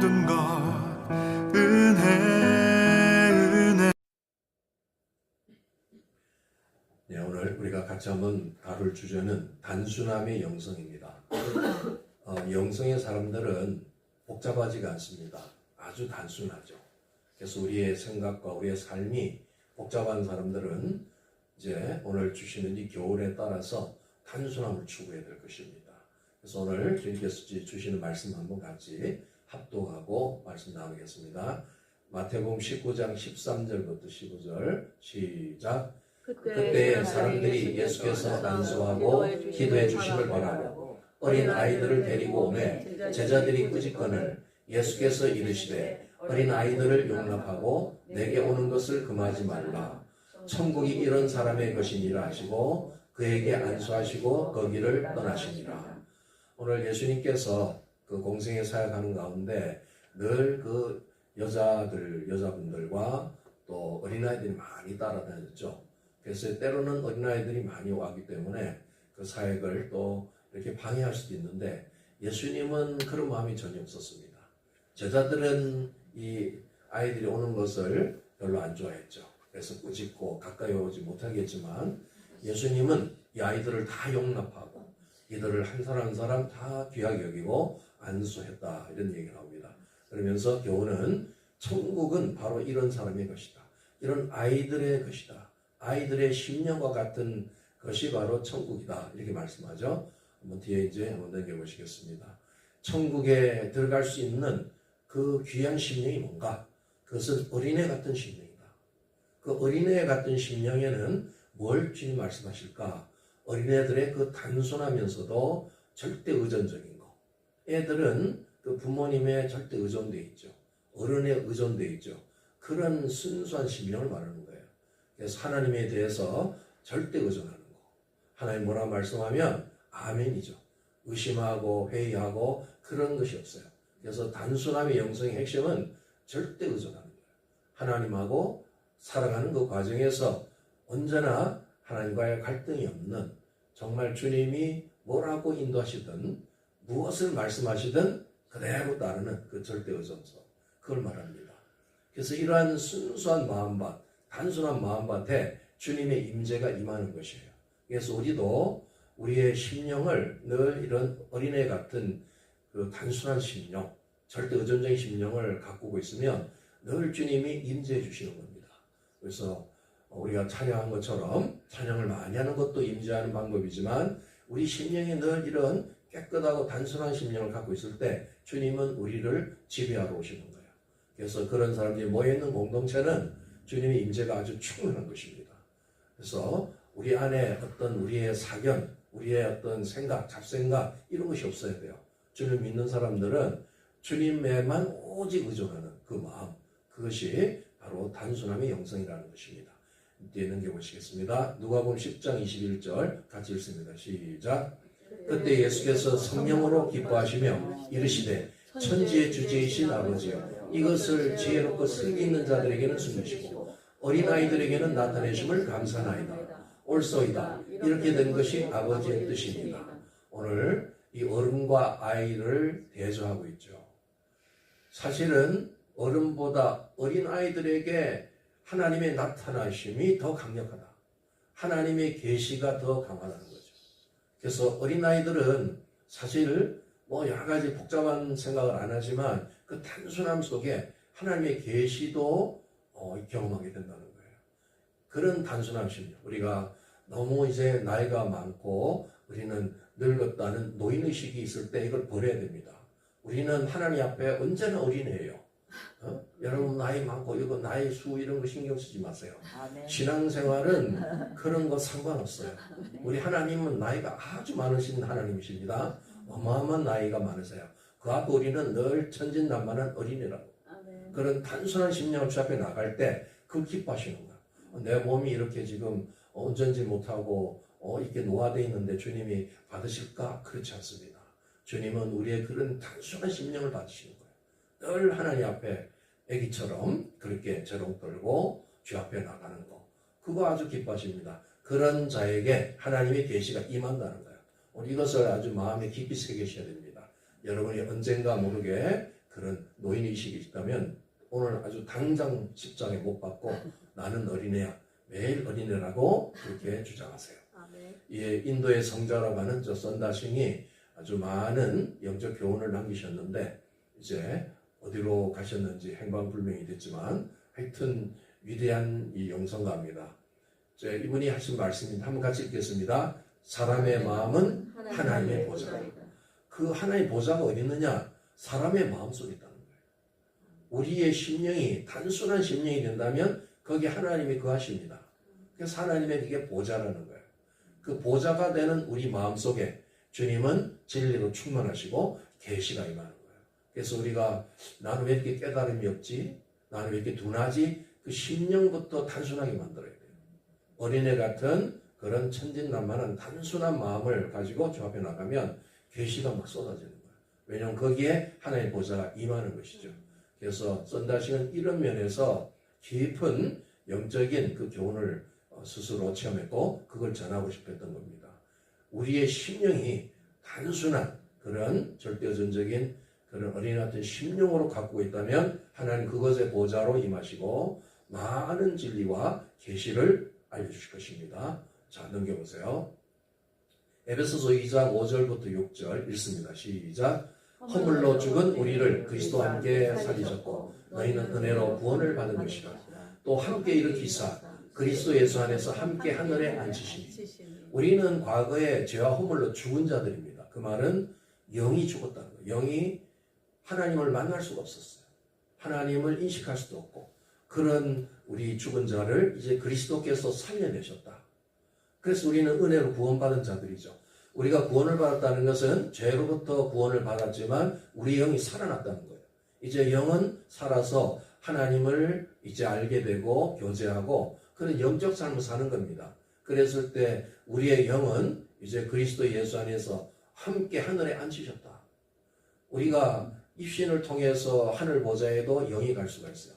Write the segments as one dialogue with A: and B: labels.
A: 모든 것 은혜.
B: 네, 오늘 우리가 같이 한번 다룰 주제는 단순함의 영성입니다. 영성의 사람들은 복잡하지가 않습니다. 아주 단순하죠. 그래서 우리의 생각과 우리의 삶이 복잡한 사람들은 이제 오늘 주시는 이 교훈에 따라서 단순함을 추구해야 될 것입니다. 그래서 오늘 주님께서 주시는 말씀 한번 같이 합독하고 말씀 나누겠습니다. 마태복음 19장 13절부터 15절 시작. 그때 사람들이 예수께서 안수하고 기도해 주심을 바라고 어린 아이들을 데리고 오매 제자들이 꾸짖거늘 예수께서 이르시되 어린 아이들을 용납하고 내게 오는 것을 금하지 말라. 천국이 이런 사람의 것이니라 하시고 그에게 안수하시고 거기를 떠나시니라. 오늘 예수님께서 그 공생의 사역하는 가운데 늘 그 여자분들과 또 어린아이들이 많이 따라다녔죠. 그래서 때로는 어린아이들이 많이 와기 때문에 그 사역을 또 이렇게 방해할 수도 있는데 예수님은 그런 마음이 전혀 없었습니다. 제자들은 이 아이들이 오는 것을 별로 안 좋아했죠. 그래서 꾸짖고 가까이 오지 못하게 했지만 예수님은 이 아이들을 다 용납하고 이들을 한 사람 한 사람 다 귀하게 여기고 안수했다, 이런 얘기가 나옵니다. 그러면서 교훈은 천국은 바로 이런 사람의 것이다. 이런 아이들의 것이다. 아이들의 심령과 같은 것이 바로 천국이다, 이렇게 말씀하죠. 한번 뒤에 이제 한번 넘겨보시겠습니다. 천국에 들어갈 수 있는 그 귀한 심령이 뭔가? 그것은 어린애 같은 심령이다. 그 어린애 같은 심령에는 뭘 주님 말씀하실까? 어린애들의 그 단순하면서도 절대 의존적인 거. 애들은 그 부모님의 절대 의존되어 있죠. 어른에 의존되어 있죠. 그런 순수한 심령을 말하는 거예요. 그래서 하나님에 대해서 절대 의존하는 거. 하나님 뭐라 말씀하면 아멘이죠. 의심하고 회의하고 그런 것이 없어요. 그래서 단순함의 영성의 핵심은 절대 의존하는 거예요. 하나님하고 살아가는 그 과정에서 언제나 하나님과의 갈등이 없는, 정말 주님이 뭐라고 인도하시든 무엇을 말씀하시든 그대로 따르는 그 절대 의존성, 그걸 말합니다. 그래서 이러한 순수한 마음밭, 단순한 마음밭에 주님의 임재가 임하는 것이에요. 그래서 우리도 우리의 심령을 늘 이런 어린애 같은 그 단순한 심령, 절대 의존적인 심령을 가꾸고 있으면 늘 주님이 임재해 주시는 겁니다. 그래서 우리가 찬양한 것처럼 찬양을 많이 하는 것도 임재하는 방법이지만 우리 심령이 늘 이런 깨끗하고 단순한 심령을 갖고 있을 때 주님은 우리를 지배하러 오시는 거예요. 그래서 그런 사람들이 모여있는 공동체는 주님의 임재가 아주 충분한 것입니다. 그래서 우리 안에 어떤 우리의 사견, 우리의 어떤 생각, 잡생각 이런 것이 없어야 돼요. 주님 믿는 사람들은 주님에만 오직 의존하는 그 마음, 그것이 바로 단순함의 영성이라는 것입니다. 뒤에 넘겨보시겠습니다. 누가복음 10장 21절 같이 읽습니다. 시작. 그때 예수께서 성령으로 기뻐하시며 이르시되 천지의 주제이신 아버지여 이것을 지혜롭고 슬기 있는 자들에게는 숨기시고 어린아이들에게는 나타내심을 감사나이다. 옳소이다. 이렇게 된 것이 아버지의 뜻입니다. 오늘 이 어른과 아이를 대조하고 있죠. 사실은 어른보다 어린아이들에게 하나님의 나타나심이 더 강력하다. 하나님의 계시가 더 강하다는 거죠. 그래서 어린아이들은 사실 뭐 여러 가지 복잡한 생각을 안 하지만 그 단순함 속에 하나님의 계시도 경험하게 된다는 거예요. 그런 단순한 심령. 우리가 너무 이제 나이가 많고 우리는 늙었다는 노인의식이 있을 때 이걸 버려야 됩니다. 우리는 하나님 앞에 언제나 어린애예요. 여러분 나이 많고 이거 나이 수 이런 거 신경 쓰지 마세요. 신앙생활은 그런 거 상관없어요. 우리 하나님은 나이가 아주 많으신 하나님이십니다. 어마어마한 나이가 많으세요. 그 앞에 우리는 늘 천진난만한 어린이라고. 그런 단순한 심령을 주 앞에 나갈 때 그 기뻐하시는 거야. 내 몸이 이렇게 지금 온전지 못하고 이렇게 노화되어 있는데 주님이 받으실까? 그렇지 않습니다. 주님은 우리의 그런 단순한 심령을 받으시는 거예요. 늘 하나님 앞에 애기처럼 그렇게 재롱 떨고 주 앞에 나가는 거, 그거 아주 기뻐하십니다. 그런 자에게 하나님의 계시가 임한다는 거예요. 오늘 이것을 아주 마음에 깊이 새기셔야 됩니다. 여러분이 언젠가 모르게 그런 노인의식이 있다면 오늘 아주 당장 십자가에 못 박고 나는 어린애야, 매일 어린애라고 그렇게 주장하세요. 예, 인도의 성자라고 하는 저 선다싱이 아주 많은 영적 교훈을 남기셨는데 이제 어디로 가셨는지 행방불명이 됐지만 하여튼 위대한 이 영성가입니다. 이분이 하신 말씀이 한번 같이 읽겠습니다. 사람의 마음은 하나님의 보좌이다. 그 하나님의 보좌가 어디 있느냐? 사람의 마음속에 있다는 거예요. 우리의 심령이 단순한 심령이 된다면 거기에 하나님이 거하십니다. 그래서 하나님의 그게 보좌라는 거예요. 그 보좌가 되는 우리 마음속에 주님은 진리로 충만하시고 계시가 임하는 거예요. 그래서 우리가 나는 왜 이렇게 깨달음이 없지? 나는 왜 이렇게 둔하지? 그 심령부터 단순하게 만들어야 돼요. 어린애 같은 그런 천진난만한 단순한 마음을 가지고 주 앞에 나가면 계시가 막 쏟아지는 거예요. 왜냐하면 거기에 하나님의 보좌가 임하는 것이죠. 그래서 선다싱은 이런 면에서 깊은 영적인 그 교훈을 스스로 체험했고 그걸 전하고 싶었던 겁니다. 우리의 심령이 단순한 그런 절대전적인 그런 어린이 같은 심령으로 갖고 있다면 하나님 그것의 보좌로 임하시고 많은 진리와 계시를 알려주실 것입니다. 자, 넘겨보세요. 에베소서 2장 5절부터 6절 읽습니다. 시작. 허물로 죽은 우리를 그리스도와 함께 살리셨고 너희는 은혜로 구원을 받은 것이라. 또 함께 일으키사 그리스도 예수 안에서 함께 하늘에 앉히시니. 우리는 과거에 죄와 허물로 죽은 자들입니다. 그 말은 영이 죽었다는 거예요. 영이 하나님을 만날 수가 없었어요. 하나님을 인식할 수도 없고 그런 우리 죽은 자를 이제 그리스도께서 살려내셨다. 그래서 우리는 은혜로 구원받은 자들이죠. 우리가 구원을 받았다는 것은 죄로부터 구원을 받았지만 우리 영이 살아났다는 거예요. 이제 영은 살아서 하나님을 이제 알게 되고 교제하고 그런 영적 삶을 사는 겁니다. 그랬을 때 우리의 영은 이제 그리스도 예수 안에서 함께 하늘에 앉히셨다. 우리가 입신을 통해서 하늘 보좌에도 영이 갈 수가 있어요.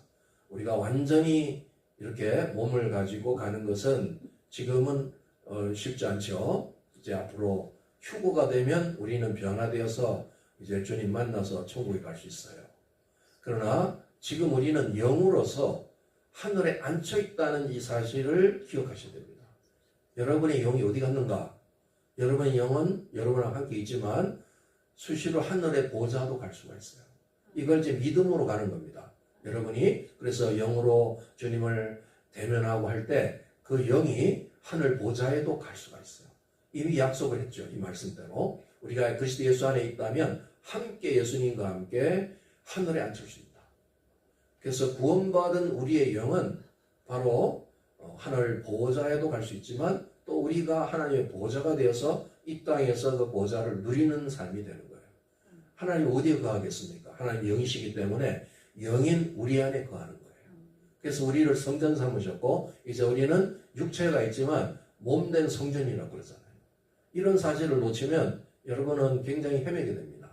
B: 우리가 완전히 이렇게 몸을 가지고 가는 것은 지금은 쉽지 않죠. 이제 앞으로 휴거가 되면 우리는 변화되어서 이제 주님 만나서 천국에 갈 수 있어요. 그러나 지금 우리는 영으로서 하늘에 앉혀 있다는 이 사실을 기억하셔야 됩니다. 여러분의 영이 어디 갔는가? 여러분의 영은 여러분과 함께 있지만 수시로 하늘의 보좌도 갈 수가 있어요. 이걸 이제 믿음으로 가는 겁니다. 여러분이 그래서 영으로 주님을 대면하고 할 때 그 영이 하늘 보좌에도 갈 수가 있어요. 이미 약속을 했죠. 이 말씀대로 우리가 그리스도 예수 안에 있다면 함께 예수님과 함께 하늘에 앉힐 수 있다. 그래서 구원받은 우리의 영은 바로 하늘 보좌에도 갈 수 있지만 또 우리가 하나님의 보좌가 되어서 이 땅에서 그 보좌를 누리는 삶이 되는 거예요. 하나님 어디에 거하겠습니까? 하나님 영이시기 때문에 영인 우리 안에 거하는 거예요. 그래서 우리를 성전 삼으셨고 이제 우리는 육체가 있지만 몸된 성전이라고 그러잖아요. 이런 사실을 놓치면 여러분은 굉장히 헤매게 됩니다.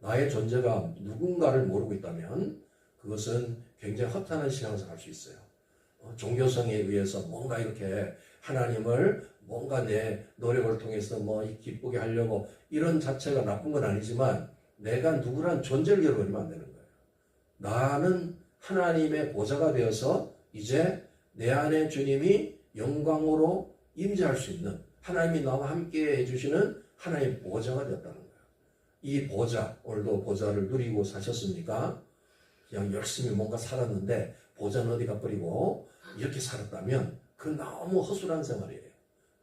B: 나의 존재가 누군가를 모르고 있다면 그것은 굉장히 허탄한 신앙생활 할 수 있어요. 종교성에 의해서 뭔가 이렇게 하나님을 뭔가 내 노력을 통해서 뭐 기쁘게 하려고 이런 자체가 나쁜 건 아니지만 내가 누구란 존재를 잃어버리면 안 되는 거예요. 나는 하나님의 보좌가 되어서 이제 내 안에 주님이 영광으로 임재할 수 있는 하나님이 나와 함께 해주시는 하나님의 보좌가 되었다는 거예요. 이 보좌, 오늘도 보좌를 누리고 사셨습니까? 그냥 열심히 뭔가 살았는데 보좌는 어디 가버리고 이렇게 살았다면 그건 너무 허술한 생활이에요.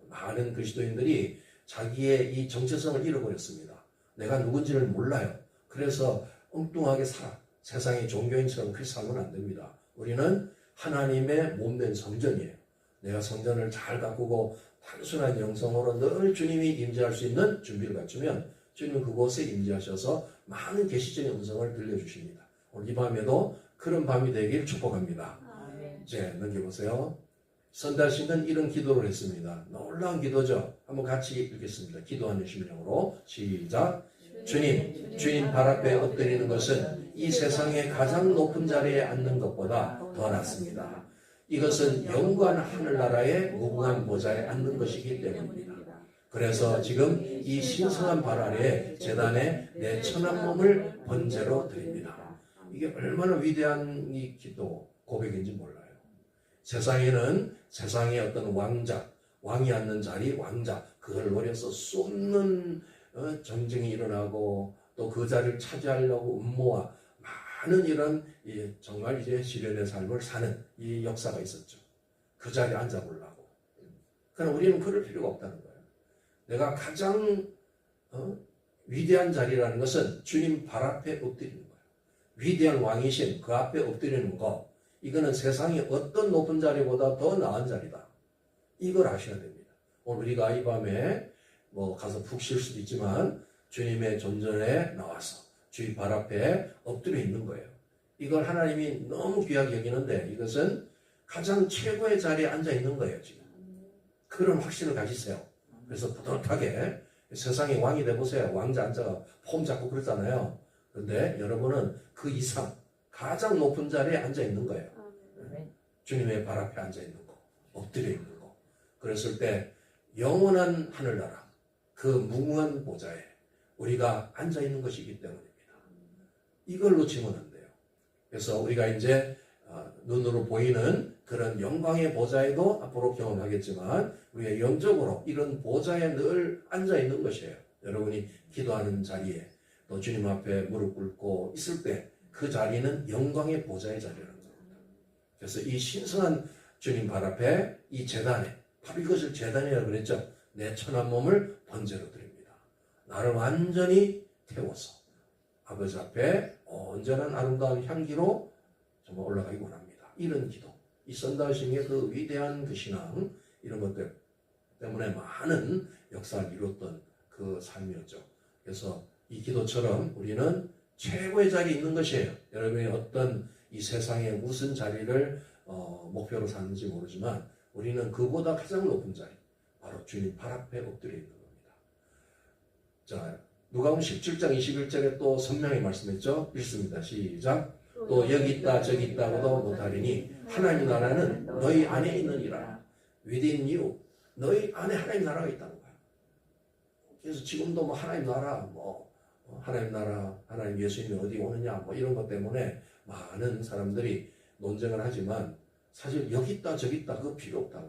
B: 많은 그리스도인들이 자기의 이 정체성을 잃어버렸습니다. 내가 누군지를 몰라요. 그래서 엉뚱하게 살아. 세상의 종교인처럼 그렇게 살면 안 됩니다. 우리는 하나님의 몸된 성전이에요. 내가 성전을 잘 가꾸고 단순한 영성으로 늘 주님이 임재할 수 있는 준비를 갖추면 주님은 그곳에 임재하셔서 많은 계시적인 음성을 들려주십니다. 오늘 이 밤에도 그런 밤이 되길 축복합니다. 이제 넘겨보세요. 선다싱은 이런 기도를 했습니다. 놀라운 기도죠. 한번 같이 읽겠습니다. 기도하는 심령으로 시작. 주님 발 앞에 엎드리는 것은 이 세상의 가장 높은 자리에 앉는 것보다 더 낫습니다. 이것은 영원한 하늘나라의 무궁한 보좌에 앉는 것이기 때문입니다. 그래서 지금 이 신성한 발 아래에 제단에 내 천한 몸을 번제로 드립니다. 이게 얼마나 위대한 이 기도 고백인지 몰라요. 세상에는 세상의 어떤 왕자, 왕이 앉는 자리, 왕자, 그걸 노려서 쏟는 전쟁이 일어나고 또 그 자리를 차지하려고 음모와 많은 이런 정말 이제 시련의 삶을 사는 이 역사가 있었죠. 그 자리에 앉아보려고. 그러나 우리는 그럴 필요가 없다는 거예요. 내가 가장 위대한 자리라는 것은 주님 발 앞에 엎드리는 거예요. 위대한 왕이신 그 앞에 엎드리는 거, 이거는 세상의 어떤 높은 자리보다 더 나은 자리다. 이걸 아셔야 됩니다. 오늘 우리가 이 밤에 가서 푹 쉴 수도 있지만 주님의 존전에 나와서 주님 발 앞에 엎드려 있는 거예요. 이걸 하나님이 너무 귀하게 여기는데 이것은 가장 최고의 자리에 앉아 있는 거예요, 지금. 그런 확신을 가지세요. 그래서 뿌듯하게 세상의 왕이 돼보세요. 왕자 앉아가 폼 잡고 그러잖아요. 그런데 여러분은 그 이상 가장 높은 자리에 앉아 있는 거예요. 주님의 발 앞에 앉아 있는 거, 엎드려 있는 거. 그랬을 때 영원한 하늘나라, 그 무궁한 보좌에 우리가 앉아 있는 것이기 때문입니다. 이걸 놓치면 안 돼요. 그래서 우리가 이제 눈으로 보이는 그런 영광의 보좌에도 앞으로 경험하겠지만 우리가 영적으로 이런 보좌에 늘 앉아 있는 것이에요. 여러분이 기도하는 자리에 또 주님 앞에 무릎 꿇고 있을 때 그 자리는 영광의 보좌의 자리라는 겁니다. 그래서 이 신성한 주님 발 앞에 이 제단에, 바로 이것을 제단이라고 그랬죠. 내 천한 몸을 번제로 드립니다. 나를 완전히 태워서 아버지 앞에 온전한 아름다운 향기로 정말 올라가기 원합니다. 이런 기도, 이 선다심의 그 위대한 그 신앙, 이런 것들 때문에 많은 역사를 이뤘던 그 삶이었죠. 그래서 이 기도처럼 우리는 최고의 자리에 있는 것이에요. 여러분이 어떤 이 세상에 무슨 자리를 목표로 사는지 모르지만 우리는 그보다 가장 높은 자리, 바로 주님 발 앞에 엎드려 있는 겁니다. 자, 누가복음 17장 21절에 또 선명히 말씀했죠. 읽습니다. 시작. 또 여기 있다 저기 있다고도 못하리니 하나님 나라는 너희 안에 있느니라. Within you. 너희 안에 하나님 나라가 있다는 거야. 그래서 지금도 하나님 나라, 하나님 나라, 하나님 예수님이 어디 오느냐, 이런 것 때문에 많은 사람들이 논쟁을 하지만 사실 여기 있다 저기 있다 그거 필요 없다.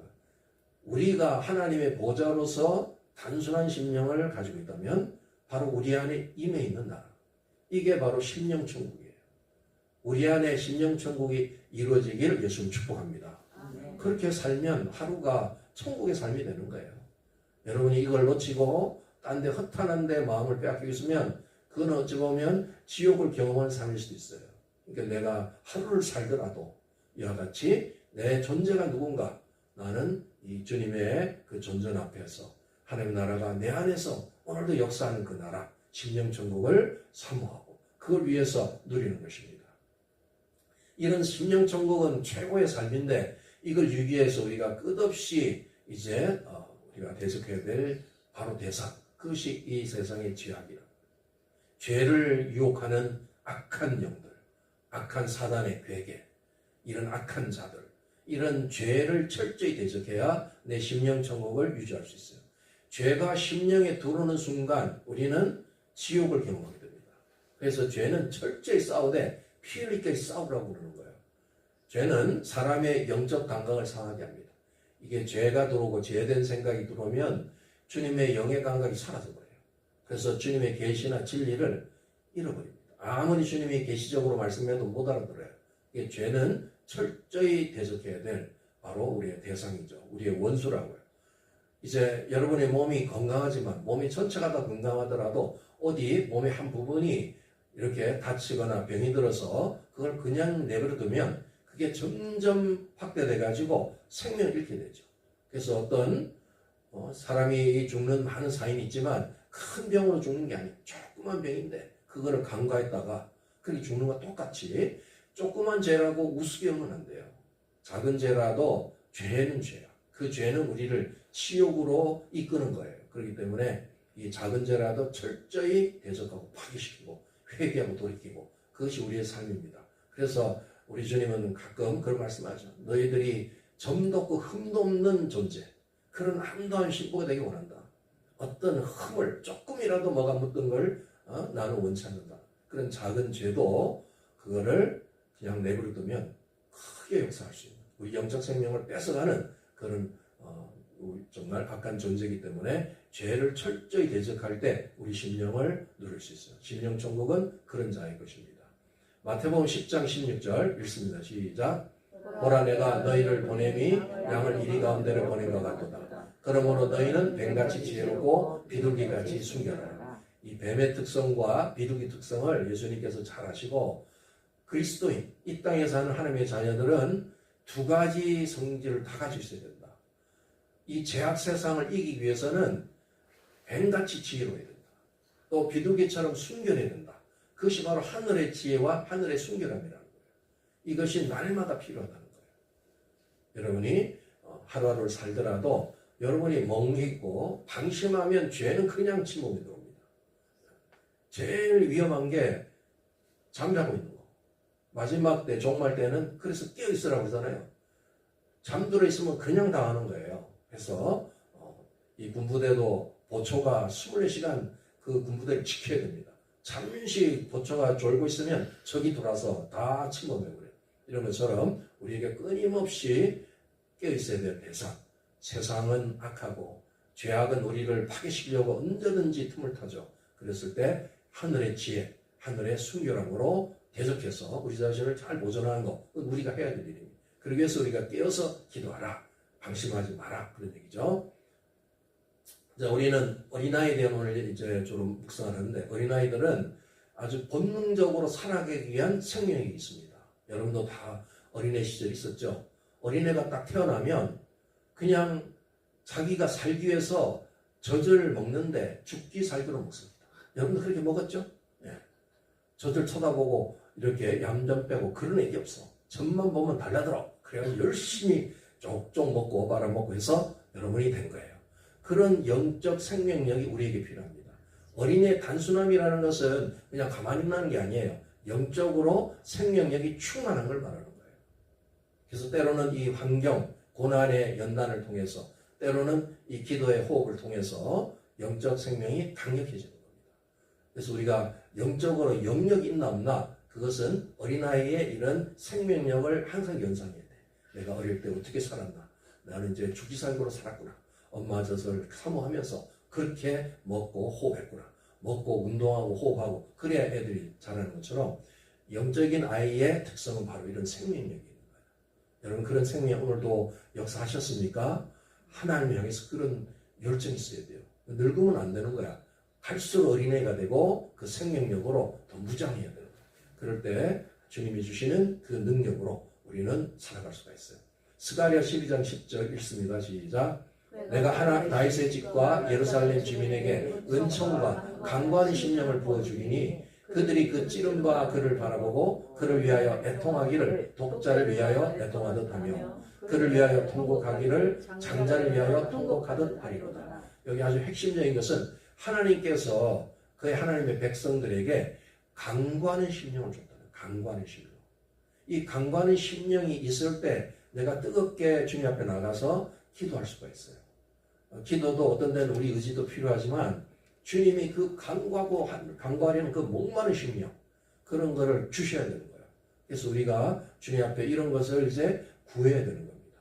B: 우리가 하나님의 보좌로서 단순한 심령을 가지고 있다면 바로 우리 안에 임해 있는 나라. 이게 바로 심령천국이에요. 우리 안에 심령천국이 이루어지기를 예수님 축복합니다. 그렇게 살면 하루가 천국의 삶이 되는 거예요. 여러분이 이걸 놓치고 딴 데 허탄한 데 마음을 빼앗기고 있으면 그건 어찌 보면 지옥을 경험하는 삶일 수도 있어요. 그러니까 내가 하루를 살더라도 이와 같이 내 존재가 누군가, 나는 이 주님의 그 존전 앞에서 하나님의 나라가 내 안에서 오늘도 역사하는 그 나라, 심령천국을 사모하고 그걸 위해서 누리는 것입니다. 이런 심령천국은 최고의 삶인데 이걸 유기 위해서 우리가 끝없이 이제 우리가 대적해야 될 바로 대상, 그것이 이 세상의 죄악이라. 죄를 유혹하는 악한 영들, 악한 사단의 괴계, 이런 악한 자들, 이런 죄를 철저히 대적해야 내 심령천국을 유지할 수 있어요. 죄가 심령에 들어오는 순간 우리는 지옥을 경험하게 됩니다. 그래서 죄는 철저히 싸우되 피 흘리게 싸우라고 그러는 거예요. 죄는 사람의 영적 감각을 상하게 합니다. 이게 죄가 들어오고 죄된 생각이 들어오면 주님의 영의 감각이 사라져버려요. 그래서 주님의 계시나 진리를 잃어버립니다. 아무리 주님이 계시적으로 말씀해도 못 알아들어요. 이게 죄는 철저히 대적해야 될 바로 우리의 대상이죠. 우리의 원수라고요. 이제 여러분의 몸이 건강하지만 몸이 전체가 다 건강하더라도 어디 몸의 한 부분이 이렇게 다치거나 병이 들어서 그걸 그냥 내버려두면 그게 점점 확대돼 가지고 생명을 잃게 되죠. 그래서 어떤 사람이 죽는 많은 사인이 있지만 큰 병으로 죽는 게 아니에요. 조그만 병인데 그거를 간과했다가 그렇게 죽는 거 똑같이 조그만 죄라고 우습게 하면 안 돼요. 작은 죄라도 죄는 죄야. 그 죄는 우리를 지옥으로 이끄는 거예요. 그렇기 때문에 이 작은 죄라도 철저히 대적하고 파괴시키고 회개하고 돌이키고 그것이 우리의 삶입니다. 그래서 우리 주님은 가끔 그런 말씀하죠. 너희들이 점도 없고 흠도 없는 존재, 그런 아름다운 신부가 되기 원한다. 어떤 흠을 조금이라도 뭐가 묻던 걸 나는 원치 않는다. 그런 작은 죄도 그거를 그냥 내버려 두면 크게 역사할 수 있는, 우리 영적 생명을 뺏어가는 그런 정말 악한 존재이기 때문에 죄를 철저히 대적할 때 우리 심령을 누릴 수 있어요. 심령 천국은 그런 자의 것입니다. 마태복음 10장 16절 읽습니다. 시작. 보라 내가 너희를 보냄이 양을 이리 가운데를 보낸 것 같도다. 그러므로 너희는 뱀같이 지혜롭고 비둘기같이 순결하라. 이 뱀의 특성과 비둘기 특성을 예수님께서 잘 아시고, 그리스도인 이 땅에 사는 하나님의 자녀들은 두 가지 성질을 다 가지고 있어야 된다. 이 죄악 세상을 이기기 위해서는 뱀같이 지혜로워야 된다. 또 비둘기처럼 순결해야 된다. 그것이 바로 하늘의 지혜와 하늘의 순결함이라는 거예요. 이것이 날마다 필요하다는 거예요. 여러분이 하루하루를 살더라도 여러분이 멍해있고 방심하면 죄는 그냥 침묵에 들어옵니다. 제일 위험한 게 잠자고 있는 거. 마지막 때, 종말 때는 그래서 깨어있으라고 하잖아요. 잠들어 있으면 그냥 당하는 거예요. 그래서 이 군부대도 보초가 24시간 그 군부대를 지켜야 됩니다. 잠시 보초가 졸고 있으면 적이 돌아서 다 침범해버려요. 이런 것처럼 우리에게 끊임없이 깨어있어야 될 대상. 세상은 악하고 죄악은 우리를 파괴시키려고 언제든지 틈을 타죠. 그랬을 때 하늘의 지혜, 하늘의 순결함으로 대적해서 우리 자신을 잘 보존하는 것, 그건 우리가 해야 될 일입니다. 그러기 위해서 우리가 깨어서 기도하라. 방심하지 마라. 그런 얘기죠. 자, 우리는 어린아이에 대한 오늘 이제 좀 묵상을 하는데, 어린아이들은 아주 본능적으로 살아가기 위한 생명이 있습니다. 여러분도 다 어린애 시절 있었죠? 어린애가 딱 태어나면 그냥 자기가 살기 위해서 젖을 먹는데 죽기 살기로 먹습니다. 여러분도 그렇게 먹었죠? 예. 젖을 쳐다보고 이렇게 얌전 빼고 그런 애기 없어. 젖만 보면 달라들어. 그래서 열심히 쪽쪽 먹고 빨아먹고 해서 여러분이 된 거예요. 그런 영적 생명력이 우리에게 필요합니다. 어린이의 단순함이라는 것은 그냥 가만히 있는 게 아니에요. 영적으로 생명력이 충만한 걸 말하는 거예요. 그래서 때로는 이 환경, 고난의 연단을 통해서, 때로는 이 기도의 호흡을 통해서 영적 생명이 강력해지는 겁니다. 그래서 우리가 영적으로 영역이 있나 없나, 그것은 어린아이의 이런 생명력을 항상 연상해야 돼. 내가 어릴 때 어떻게 살았나? 나는 이제 죽기살기로 살았구나. 엄마 젖을 사모하면서 그렇게 먹고 호흡했구나. 먹고 운동하고 호흡하고, 그래야 애들이 자라는 것처럼 영적인 아이의 특성은 바로 이런 생명력이 있는 거예요. 여러분, 그런 생명 오늘도 역사하셨습니까? 하나님을 향해서 그런 열정이 있어야 돼요. 늙으면 안 되는 거야. 갈수록 어린애가 되고 그 생명력으로 더 무장해야 되는 거예요. 그럴 때 주님이 주시는 그 능력으로 우리는 살아갈 수가 있어요. 스가랴 12장 10절 읽습니다. 시작. 내가 다윗의 집과 예루살렘 주민에게 은총과 강구하는 심령을 부어주리니 그들이 그 찌른바 그를 바라보고 그를 위하여 애통하기를 독자를 위하여 애통하듯 하며 그를 위하여 통곡하기를 장자를 위하여 통곡하듯 하리로다. 여기 아주 핵심적인 것은 하나님께서 그의 하나님의 백성들에게 강구하는 심령을 줬다는 거예요. 강구하는 심령. 이 강구하는 심령이 있을 때 내가 뜨겁게 주님 앞에 나가서 기도할 수가 있어요. 기도도 어떤 데는 우리 의지도 필요하지만 주님이 그 강구하려는 그 목마른 심령, 그런 거를 주셔야 되는 거예요. 그래서 우리가 주님 앞에 이런 것을 이제 구해야 되는 겁니다.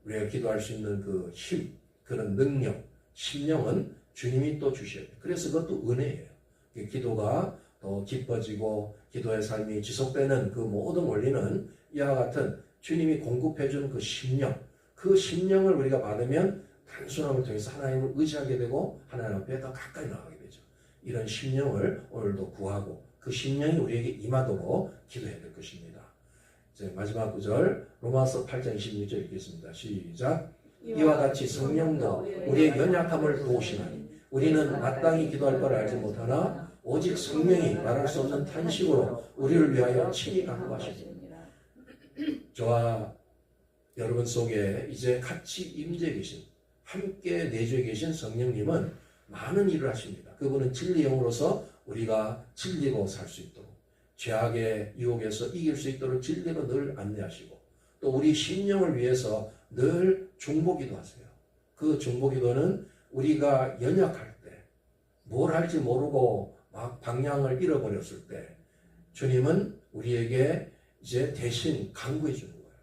B: 우리가 기도할 수 있는 그 힘, 그런 능력, 심령은 주님이 또 주셔야 돼요. 그래서 그것도 은혜예요. 기도가 더 깊어지고 기도의 삶이 지속되는 그 모든 원리는 이와 같은 주님이 공급해주는 그 심령, 그 심령을 우리가 받으면 단순함을 통해서 하나님을 의지하게 되고 하나님 앞에 더 가까이 나가게 되죠. 이런 심령을 오늘도 구하고 그 심령이 우리에게 임하도록 기도해야 될 것입니다. 이제 마지막 구절 로마서 8장 26절 읽겠습니다. 시작. 이와 같이 성령도 우리의 연약함을 도우시나니 우리는 마땅히 기도할 걸 알지 못하나 오직 성령이 말할 수 없는 탄식으로 우리를 위하여 친히 간구하시니라. 저와 여러분 속에 이제 같이 임재 계신, 함께 내주에 계신 성령님은 많은 일을 하십니다. 그분은 진리 영으로서 우리가 진리로 살 수 있도록, 죄악의 유혹에서 이길 수 있도록 진리로 늘 안내하시고, 또 우리 심령을 위해서 늘 중보기도 하세요. 그 중보기도는 우리가 연약할 때, 뭘 할지 모르고 막 방향을 잃어버렸을 때, 주님은 우리에게 이제 대신 강구해 주는 거예요.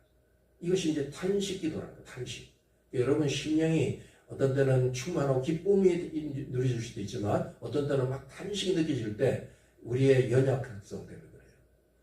B: 이것이 이제 탄식 기도라는 거예요. 탄식. 여러분 심령이 어떤 때는 충만하고 기쁨이 누려질 수도 있지만 어떤 때는 막 탄식이 느껴질 때 우리의 연약성 때문에 그래요.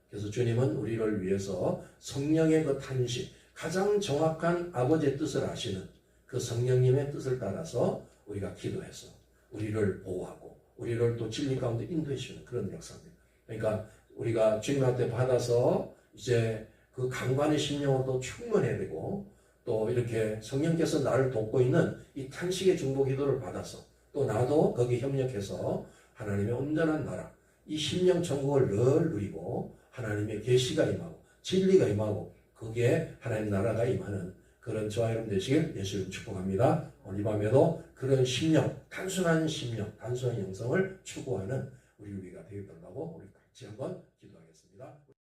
B: 그래서 주님은 우리를 위해서 성령의 그 탄식, 가장 정확한 아버지의 뜻을 아시는 그 성령님의 뜻을 따라서 우리가 기도해서 우리를 보호하고 우리를 또 진리 가운데 인도해 주는 그런 역사입니다. 그러니까 우리가 주님한테 받아서 이제 그 강관의 심령으로도 충만해야 되고 또 이렇게 성령께서 나를 돕고 있는 이 탄식의 중보 기도를 받아서 또 나도 거기 협력해서 하나님의 온전한 나라, 이 심령 천국을 늘 누리고 하나님의 계시가 임하고 진리가 임하고 거기에 하나님 나라가 임하는 그런 저와 여러분 되시길 예수님 축복합니다. 오늘 이 밤에도 그런 심령, 단순한 심령, 단순한 영성을 추구하는 우리 우리가 되겠다고 우리 같이 한번 기도하겠습니다.